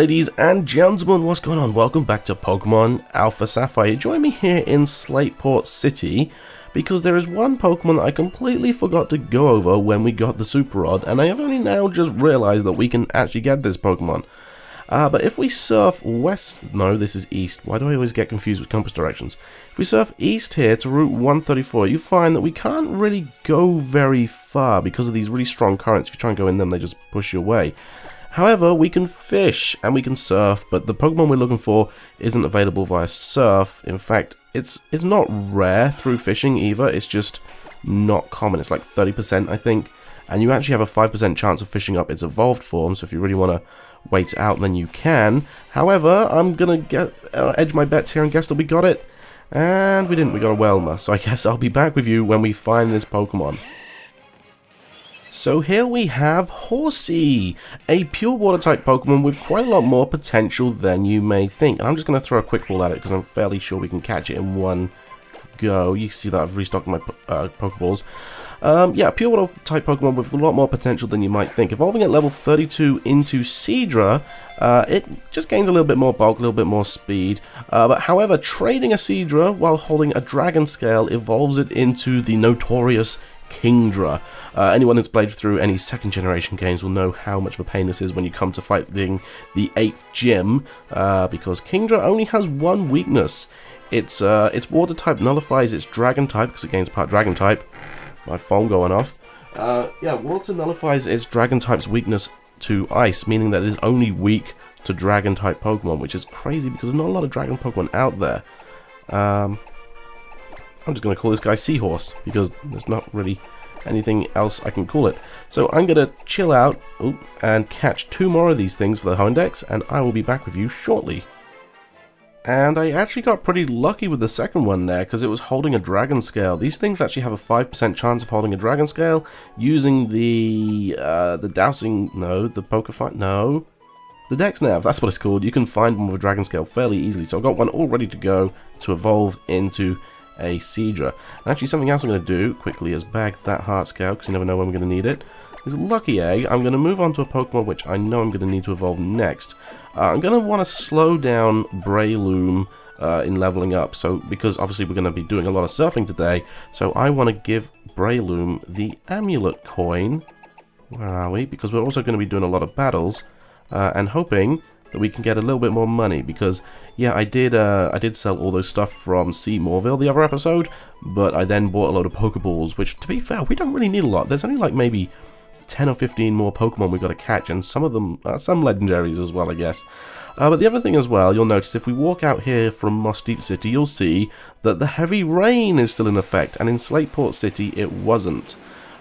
ladies and gentlemen, what's going on? Welcome back to Pokemon Alpha Sapphire. Join me here in Sootopolis City because there is one Pokemon that I completely forgot to go over when we got the Super Rod, and I have only now just realized that we can actually get this Pokemon. But if we surf west, no, this is east. Why do I always get confused with compass directions? If we surf east here to Route 134, you find that we can't really go very far because of these really strong currents. If you try and go in them, they just push you away. However, we can fish and we can surf, but the Pokemon we're looking for isn't available via surf. In fact, it's not rare through fishing either, it's just not common. It's like 30%, I think, and you actually have a 5% chance of fishing up its evolved form, so if you really want to wait out, then you can. However, I'm going to edge my bets here and guess that we got it, and we didn't. We got a Whelmer, so I guess I'll be back with you when we find this Pokemon. So here we have Horsey, a pure water type Pokemon with quite a lot more potential than you may think. And I'm just going to throw a quick ball at it because I'm fairly sure we can catch it in one go. You can see that I've restocked my Pokeballs. Yeah, pure water type Pokemon with a lot more potential than you might think. Evolving at level 32 into Seadra, it just gains a little bit more bulk, a little bit more speed. But however, trading a Seadra while holding a Dragon Scale evolves it into the notorious Kingdra. Anyone that's played through any second generation games will know how much of a pain this is when you come to fighting the 8th gym, because Kingdra only has one weakness. Its water type nullifies its dragon type because it gains part dragon type. My phone going off. Yeah, water nullifies its dragon type's weakness to ice, meaning that it is only weak to dragon type Pokemon, which is crazy because there's not a lot of dragon Pokemon out there. I'm just going to call this guy Seahorse because there's not really anything else I can call it. So I'm going to chill out and catch 2 more of these things for the Hoendex, and I will be back with you shortly. And I actually got pretty lucky with the second one there because it was holding a Dragon Scale. These things actually have a 5% chance of holding a Dragon Scale using the dowsing, no, the Pokefight, no. The Dex Nav, that's what it's called. You can find one with a Dragon Scale fairly easily. So I've got one all ready to go to evolve into a Seadra. And actually something else I'm going to do quickly is bag that Heart Scale because you never know when we're going to need it. This Lucky Egg, I'm going to move on to a Pokemon which I know I'm going to need to evolve next. I'm going to want to slow down Breloom in leveling up, so because obviously we're going to be doing a lot of surfing today, so I want to give Breloom the Amulet Coin. Where are we? Because we're also going to be doing a lot of battles, and hoping that we can get a little bit more money, because yeah, I did sell all those stuff from Seymourville the other episode, but I then bought a load of Pokeballs, which to be fair, we don't really need a lot. There's only like maybe 10 or 15 more Pokemon we've got to catch, and some of them, some legendaries as well, I guess. But the other thing as well, you'll notice if we walk out here from Moss Deep City, you'll see that the heavy rain is still in effect, and in Slateport City it wasn't.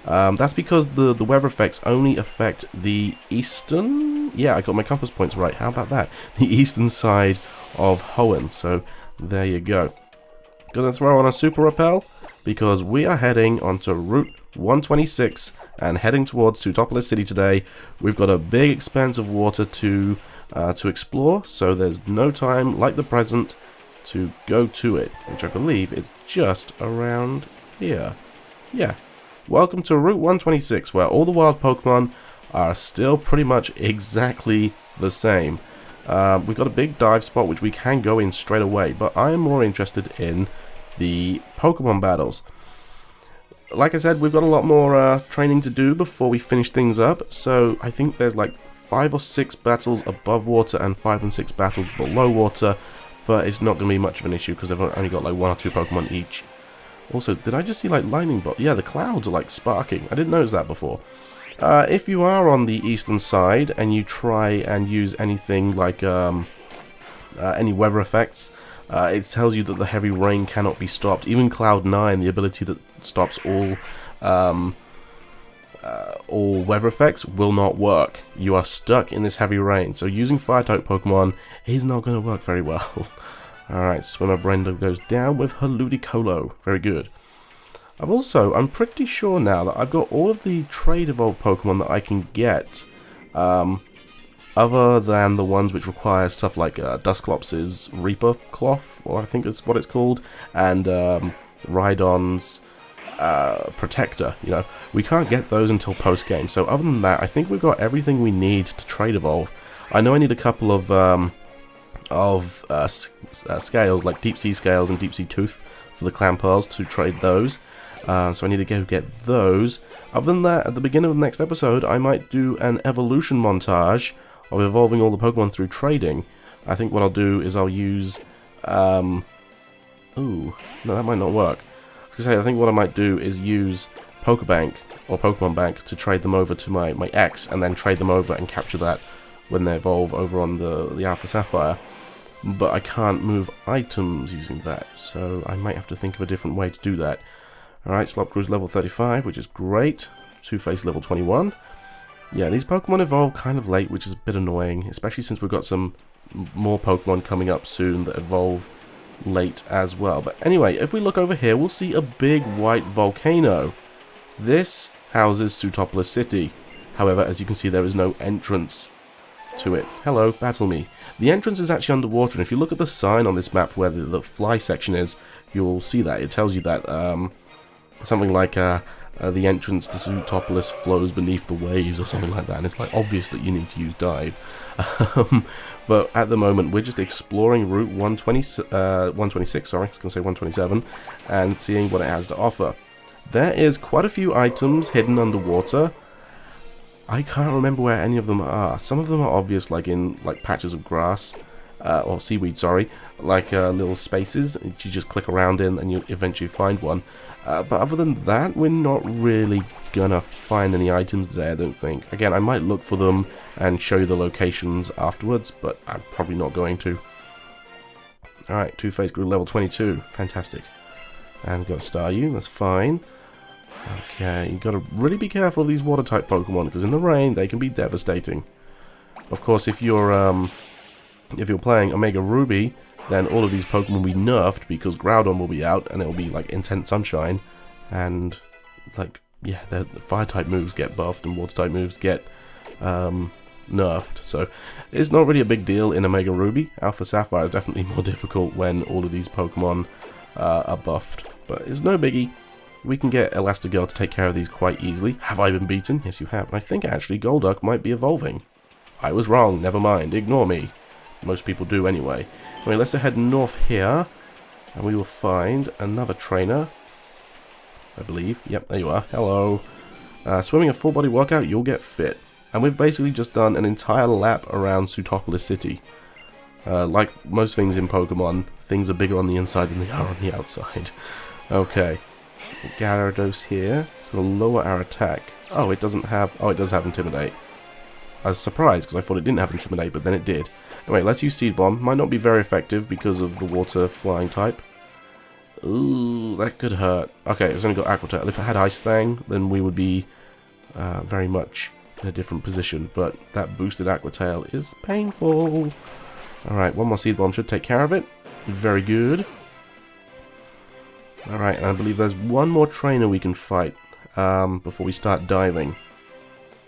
That's because the weather effects only affect the eastern, yeah, I got my compass points right, how about that? The eastern side of Hoenn, so there you go. Gonna throw on a Super Repel, because we are heading onto Route 126 and heading towards Sootopolis City today. We've got a big expanse of water to explore, so there's no time like the present to go to it, which I believe is just around here. Yeah. Welcome to Route 126, where all the wild Pokemon are still pretty much exactly the same. We've got a big dive spot which we can go in straight away, but I am more interested in the Pokemon battles. Like I said, we've got a lot more training to do before we finish things up, so I think there's like 5 or 6 battles above water and 5 and 6 battles below water, but it's not going to be much of an issue because they've only got like 1 or 2 Pokemon each. Also, did I just see like lightning bolts? Yeah, the clouds are like sparking. I didn't notice that before. If you are on the eastern side and you try and use anything like any weather effects, it tells you that the heavy rain cannot be stopped. Even Cloud 9, the ability that stops all weather effects, will not work. You are stuck in this heavy rain, so using Fire-type Pokemon is not going to work very well. Alright, Swimmer Brenda goes down with her Ludicolo. Very good. I'm pretty sure now that I've got all of the trade evolved Pokemon that I can get, other than the ones which require stuff like Dusclops's Reaper Cloth, or I think that's what it's called, and Rhydon's Protector. You know, we can't get those until post-game, so other than that, I think we've got everything we need to trade evolve. I know I need a couple of scales, like deep sea scales and deep sea tooth for the clan pearls to trade those. So I need to go get those. Other than that, at the beginning of the next episode, I might do an evolution montage of evolving all the Pokemon through trading. I think what I'll do is I'll use... ooh, no, that might not work. I was gonna say, I think what I might do is use Pokebank or Pokemon Bank to trade them over to my X, and then trade them over and capture that when they evolve over on the Alpha Sapphire. But I can't move items using that, so I might have to think of a different way to do that. Alright, Slopgrew's level 35, which is great. Two-Face level 21. Yeah, these Pokemon evolve kind of late, which is a bit annoying, especially since we've got some more Pokemon coming up soon that evolve late as well. But anyway, if we look over here, we'll see a big white volcano. This houses Sootopolis City. However, as you can see, there is no entrance to it. Hello, battle me. The entrance is actually underwater, and if you look at the sign on this map where the fly section is, you'll see that. It tells you that something like the entrance to Sootopolis flows beneath the waves or something like that, and it's like obvious that you need to use dive. But at the moment we're just exploring Route 126, sorry, I was going to say 127, and seeing what it has to offer. There is quite a few items hidden underwater. I can't remember where any of them are. Some of them are obvious, like in patches of grass, or seaweed, sorry, like little spaces that you just click around in and you eventually find one. But other than that, we're not really gonna find any items today, I don't think. Again, I might look for them and show you the locations afterwards, but I'm probably not going to. Alright, Two-Face grew level 22. Fantastic. And got a Staryu, that's fine. Okay, you gotta really be careful of these water-type Pokemon, because in the rain, they can be devastating. Of course, if you're playing Omega Ruby, then all of these Pokemon will be nerfed because Groudon will be out and it'll be like Intense Sunshine, and like, yeah, the fire type moves get buffed and water type moves get nerfed. So it's not really a big deal in Omega Ruby. Alpha Sapphire is definitely more difficult when all of these Pokemon are buffed, but it's no biggie. We can get Elastigirl to take care of these quite easily. Have I been beaten? Yes, you have. And I think actually Golduck might be evolving. I was wrong, never mind, ignore me. Most people do anyway. Anyway, let's head north here, and we will find another trainer, I believe. Yep, there you are. Hello. Swimming a full body workout, you'll get fit. And we've basically just done an entire lap around Sootopolis City. Like most things in Pokemon, things are bigger on the inside than they are on the outside. Okay. Gyarados here. It's going to lower our attack. Oh, it doesn't have... Oh, it does have Intimidate. I was surprised because I thought it didn't have Intimidate, but then it did. Anyway, let's use Seed Bomb. Might not be very effective because of the water flying type. Ooh, that could hurt. Okay, it's only got Aqua Tail. If I had Ice Fang, then we would be very much in a different position. But that boosted Aqua Tail is painful. Alright, one more Seed Bomb should take care of it. Very good. Alright, and I believe there's one more trainer we can fight before we start diving.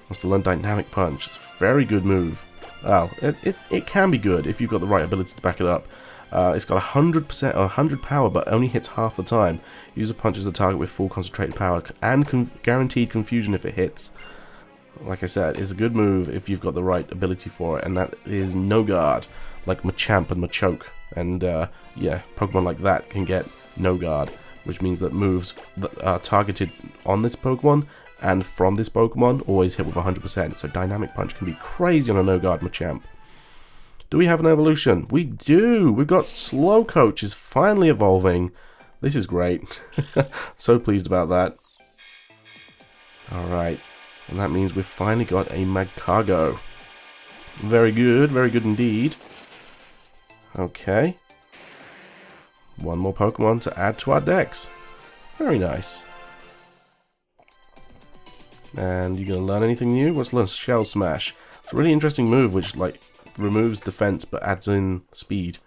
Wants to learn Dynamic Punch. It's a very good move. Well, it can be good if you've got the right ability to back it up. It's got 100% or 100 power, but only hits half the time. User punches the target with full concentrated power and guaranteed confusion if it hits. Like I said, it's a good move if you've got the right ability for it, and that is No Guard, like Machamp and Machoke. And yeah, Pokemon like that can get No Guard, which means that moves that are targeted on this Pokemon and from this Pokemon always hit with 100%. So Dynamic Punch can be crazy on a No Guard Machamp. Do we have an evolution? We do! We've got Slowcoach is finally evolving. This is great. So pleased about that. Alright. And that means we've finally got a Magcargo. Very good indeed. Okay. One more Pokemon to add to our decks. Very nice. And you gonna learn anything new? Let's learn Shell Smash. It's a really interesting move which like removes defense but adds in speed,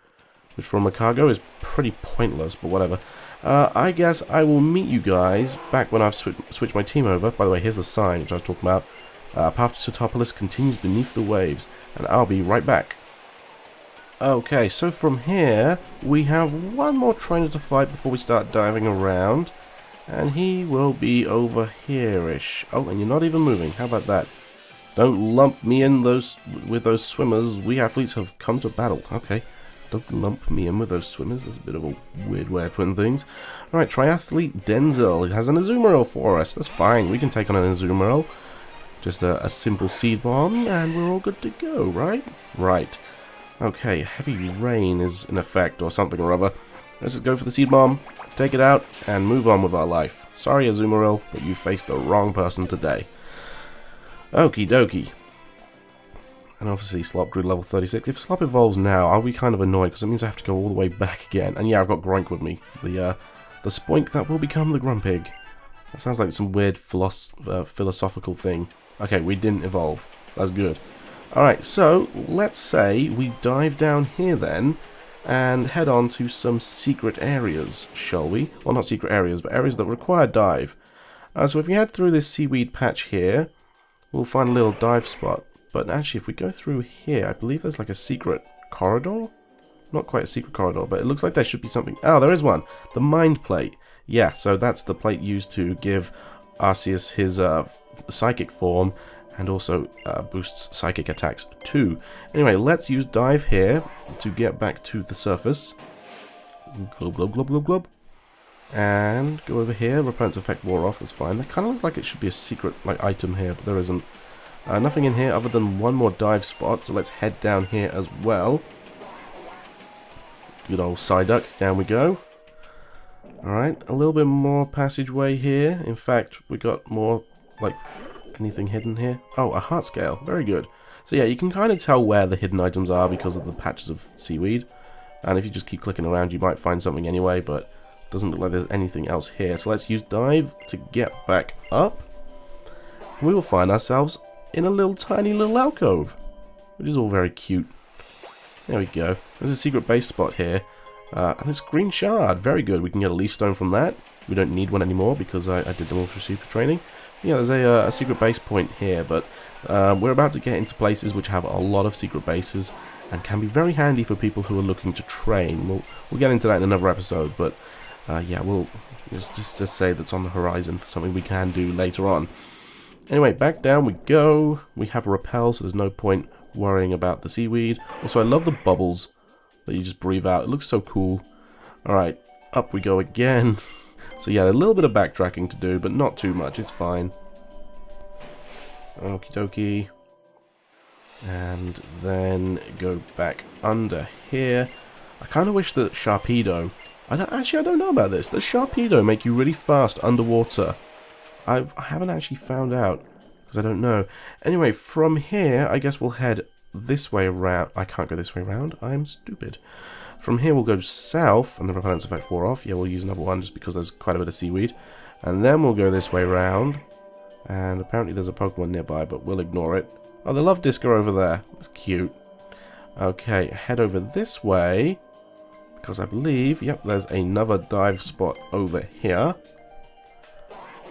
which for a Magcargo is pretty pointless, but whatever. I guess I will meet you guys back when I've switched my team over. By the way, here's the sign which I was talking about. Path to Sootopolis continues beneath the waves, and I'll be right back. Okay, so from here we have one more trainer to fight before we start diving around, and he will be over here-ish. Oh, and you're not even moving. How about that? Don't lump me in with those swimmers. We athletes have come to battle. Okay. Don't lump me in with those swimmers. That's a bit of a weird way of putting things. Alright, Triathlete Denzel. It has an Azumarill for us. That's fine. We can take on an Azumarill. Just a simple Seed Bomb, and we're all good to go, right? Right. Okay, Heavy Rain is in effect, or something or other. Let's just go for the Seed Bomb, take it out, and move on with our life. Sorry, Azumarill, but you faced the wrong person today. Okie dokie. And obviously Slop grew to level 36. If Slop evolves now, I'll be kind of annoyed, because it means I have to go all the way back again. And yeah, I've got Groink with me. The Spoink that will become the Grumpig. That sounds like some weird philosophical thing. Okay, we didn't evolve. That's good. Alright, so let's say we dive down here then, and head on to some secret areas, shall we? Well, not secret areas, but areas that require dive. So if we head through this seaweed patch here, we'll find a little dive spot. But actually, if we go through here, I believe there's like a secret corridor? Not quite a secret corridor, but it looks like there should be something. Oh, there is one. The Mind Plate. Yeah, so that's the plate used to give Arceus his psychic form, and also boosts psychic attacks too. Anyway, let's use dive here to get back to the surface. Glub, glub, glub, glub, glub. And go over here. Repellent's effect wore off. That's fine. That kind of looks like it should be a secret item here, but there isn't. Nothing in here other than one more dive spot, so let's head down here as well. Good old Psyduck. Down we go. Alright, a little bit more passageway here. In fact, we got more, anything hidden here? Oh, a heart scale. Very good. So yeah, you can kind of tell where the hidden items are because of the patches of seaweed. And if you just keep clicking around, you might find something anyway, but it doesn't look like there's anything else here. So let's use dive to get back up. And we will find ourselves in a tiny little alcove, which is all very cute. There we go. There's a secret base spot here. And this green shard, very good. We can get a leaf stone from that. We don't need one anymore because I did them all through super training. Yeah, there's a secret base point here, but we're about to get into places which have a lot of secret bases and can be very handy for people who are looking to train. We'll get into that in another episode, but yeah, we'll just say that's on the horizon for something we can do later on. Anyway, back down we go. We have a repel, so there's no point worrying about the seaweed. Also, I love the bubbles that you just breathe out. It looks so cool. Alright, up we go again. So yeah, a little bit of backtracking to do, but not too much. It's fine. Okie dokie. And then go back under here. I kind of wish that Sharpedo... I don't know about this. Does Sharpedo make you really fast underwater? I haven't actually found out, because I don't know. Anyway, from here, I guess we'll head this way around. I can't go this way around. I'm stupid. From here, we'll go south, and the repellent's effect wore off. Yeah, we'll use another one just because there's quite a bit of seaweed. And then we'll go this way around. And apparently there's a Pokemon nearby, but we'll ignore it. Oh, the Love Disc are over there. That's cute. Okay, head over this way. Because I believe, yep, there's another dive spot over here.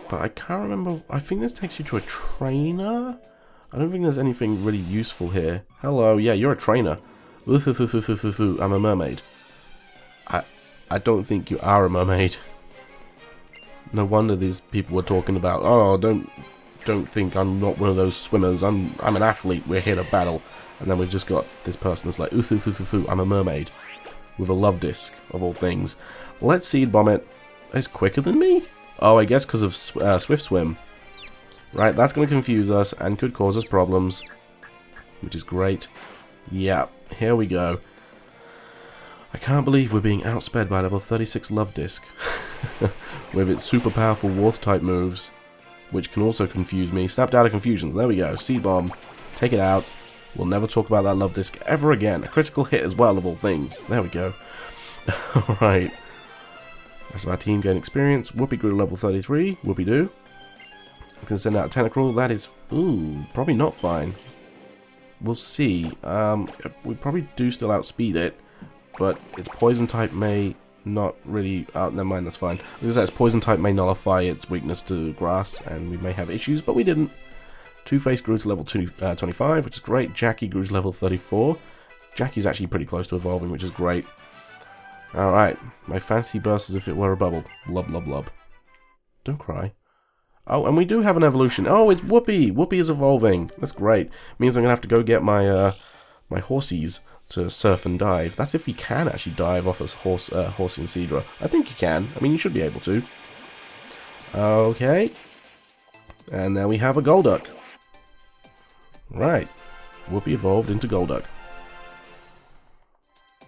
But I can't remember. I think this takes you to a trainer. I don't think there's anything really useful here. Hello, yeah, you're a trainer. I'm a mermaid. I don't think you are a mermaid. No wonder these people were talking about, oh, don't think I'm not one of those swimmers. I'm an athlete. We're here to battle. And then we've just got this person that's like, I'm a mermaid. With a love disc, of all things. Let's Seed Bomb it. It's quicker than me? Oh, I guess because of Swift Swim. Right, that's going to confuse us and could cause us problems. Which is great. Yeah, here we go. I can't believe we're being outsped by level 36 Love Disc. With its super powerful Water-type moves. Which can also confuse me. Snapped out of confusion. There we go. Seed Bomb. Take it out. We'll never talk about that Love Disc ever again. A critical hit as well, of all things. There we go. Alright. Rest of our team gain experience. Whoopi grew to level 33. Whoopi do. We can send out a Tentacruel. That is, probably not fine. We'll see. We probably do still outspeed it, but its poison type may not really... Oh, never mind, that's fine. Because its poison type may nullify its weakness to grass, and we may have issues, but we didn't. Two-Face grew to level 25, which is great. Jackie grew to level 34. Jackie's actually pretty close to evolving, which is great. Alright, my fancy burst as if it were a bubble. Blub, blub, blub. Don't cry. Oh, and we do have an evolution. Oh, it's Whoopi. Whoopi is evolving. That's great. Means I'm gonna have to go get my my horsies to surf and dive. That's if you can actually dive off a Horsey and Seadra. I think you can. I mean, you should be able to. Okay. And now we have a Golduck. Right. Whoopi evolved into Golduck.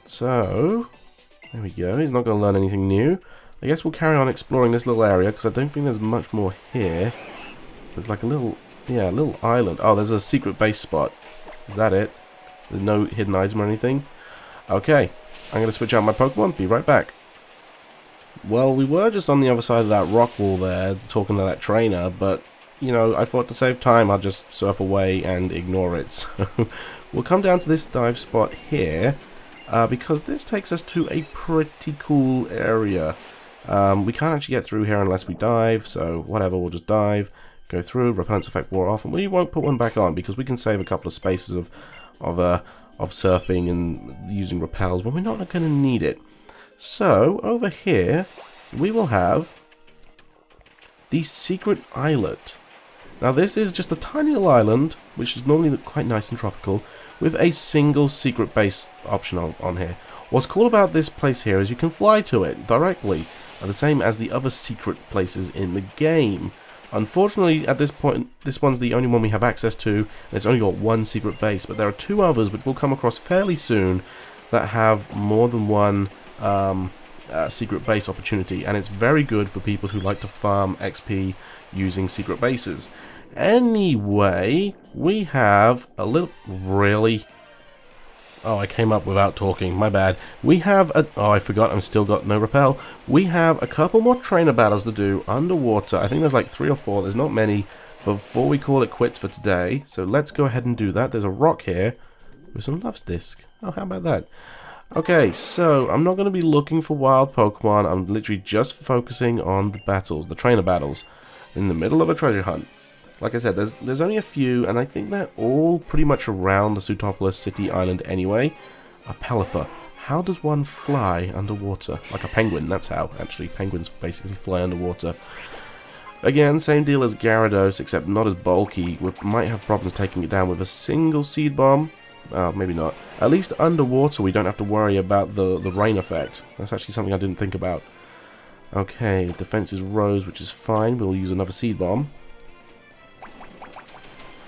So, there we go. He's not going to learn anything new. I guess we'll carry on exploring this little area, because I don't think there's much more here. There's like a little, yeah, a little island. Oh, there's a secret base spot. Is that it? There's no hidden item or anything? Okay, I'm going to switch out my Pokemon. Be right back. Well, we were just on the other side of that rock wall there, talking to that trainer, but, you know, I thought to save time, I'll just surf away and ignore it. So, we'll come down to this dive spot here, because this takes us to a pretty cool area. We can't actually get through here unless we dive, so whatever, we'll just dive, go through, repellence effect wore off, and we won't put one back on because we can save a couple of spaces of surfing and using repels when we're not going to need it. So over here we will have the secret islet. Now this is just a tiny little island, which is normally quite nice and tropical, with a single secret base option on here. What's cool about this place here is you can fly to it directly, the same as the other secret places in the game. Unfortunately, at this point, this one's the only one we have access to, and it's only got one secret base, but there are two others which we'll come across fairly soon that have more than one secret base opportunity, and it's very good for people who like to farm XP using secret bases. Anyway, we have a little... Really? Oh, I came up without talking. My bad. We have a... Oh, I forgot. I've still got no repel. We have a couple more trainer battles to do underwater. I think there's like 3 or 4. There's not many before we call it quits for today. So let's go ahead and do that. There's a rock here with some Love's Disc. Oh, how about that? Okay, so I'm not going to be looking for wild Pokemon. I'm literally just focusing on the battles, the trainer battles, in the middle of a treasure hunt. Like I said, there's only a few, and I think they're all pretty much around the Sootopolis City island anyway. A Pelipper. How does one fly underwater? Like a penguin, that's how. Actually, penguins basically fly underwater. Again, same deal as Gyarados, except not as bulky. We might have problems taking it down with a single Seed Bomb. Maybe not. At least underwater we don't have to worry about the rain effect. That's actually something I didn't think about. Okay, defense is Rose, which is fine. We'll use another Seed Bomb.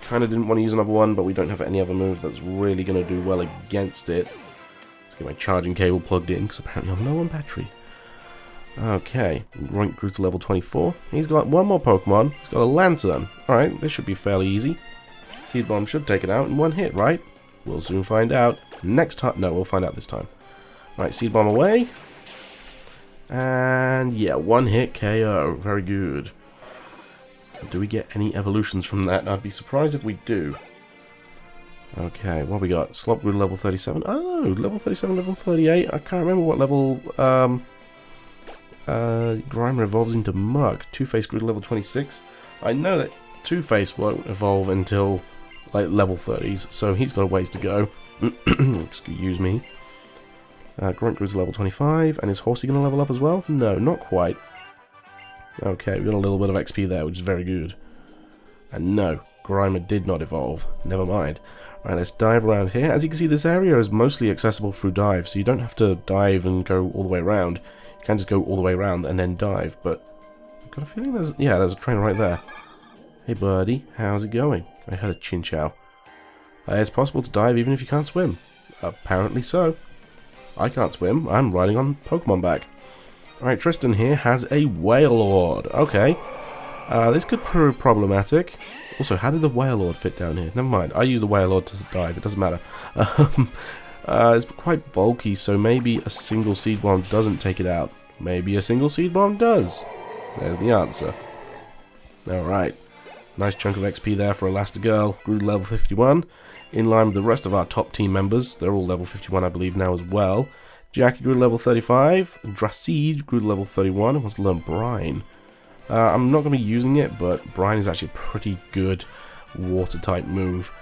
Kind of didn't want to use another one, but we don't have any other move that's really going to do well against it. Let's get my charging cable plugged in, because apparently I'm low on battery. Okay, Grunt grew to level 24. He's got one more Pokemon. He's got a Lantern. Alright, this should be fairly easy. Seed Bomb should take it out in one hit, right? We'll soon find out. Next time. No, we'll find out this time. Right, Seed Bomb away. And yeah, one hit KO. Very good. Do we get any evolutions from that? I'd be surprised if we do. Okay, what we got? Slop grew to level 37. Oh, level 37, level 38. I can't remember what level Grimer evolves into Mug. Two-Face grew to level 26. I know that Two-Face won't evolve until like level 30s, so he's got a ways to go. Excuse me. Grunt grew to level 25, and is Horsey going to level up as well? No, not quite. Okay, we got a little bit of XP there, which is very good. And no, Grimer did not evolve. Never mind. Right, let's dive around here. As you can see, this area is mostly accessible through dive, so you don't have to dive and go all the way around. You can just go all the way around and then dive, but I've got a feeling there's... Yeah, there's a trainer right there. Hey, buddy, how's it going? I heard a Chinchou. It's possible to dive even if you can't swim. Apparently so. I can't swim. I'm riding on Pokemon back. Alright, Tristan here has a Wailord. Okay. This could prove problematic. Also, how did the Wailord fit down here? Never mind. I use the Wailord to dive. It doesn't matter. It's quite bulky, so maybe a single Seed Bomb doesn't take it out. Maybe a single Seed Bomb does. There's the answer. Alright. Nice chunk of XP there for Elastigirl. Grew to level 51. In line with the rest of our top team members. They're all level 51, I believe, now as well. Jackie grew to level 35. Draceed grew to level 31 and wants to learn Brine. I'm not going to be using it, but Brine is actually a pretty good water-type move.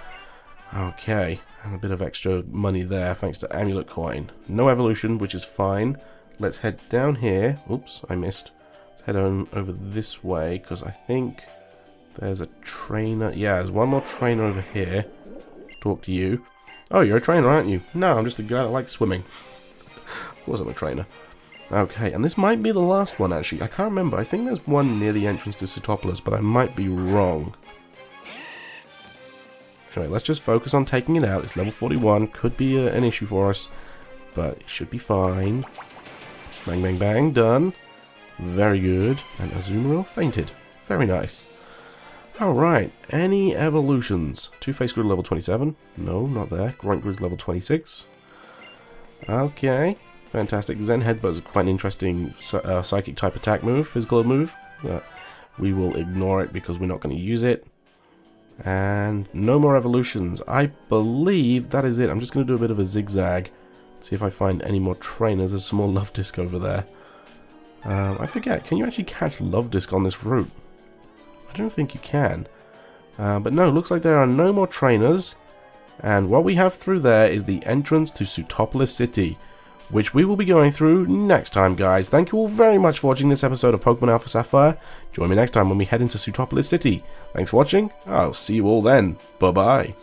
Okay, and a bit of extra money there thanks to Amulet Coin. No evolution, which is fine. Let's head down here. Oops, I missed. Let's head on over this way, because I think There's a trainer. Yeah, there's one more trainer over here. Talk to you. Oh, you're a trainer, aren't you? No, I'm just a guy that likes swimming. Wasn't a trainer. Okay, and this might be the last one, actually. I can't remember. I think there's one near the entrance to Sootopolis, but I might be wrong. Anyway, let's just focus on taking it out. It's level 41. Could be an issue for us, but it should be fine. Bang, bang, bang. Done. Very good. And Azumarill fainted. Very nice. Alright, any evolutions? Two-Face Griddle level 27. No, not there. Grunt Grizz level 26. Okay. Fantastic. Zen Headbutt is quite an interesting psychic type attack move, physical move. We will ignore it because we're not going to use it. And no more evolutions. I believe that is it. I'm just going to do a bit of a zigzag. See if I find any more trainers. There's some more Love Disc over there. I forget. Can you actually catch Love Disc on this route? I don't think you can. But no, looks like there are no more trainers. And what we have through there is the entrance to Sootopolis City, which we will be going through next time, guys. Thank you all very much for watching this episode of Pokemon Alpha Sapphire. Join me next time when we head into Sootopolis City. Thanks for watching. I'll see you all then. Bye-bye.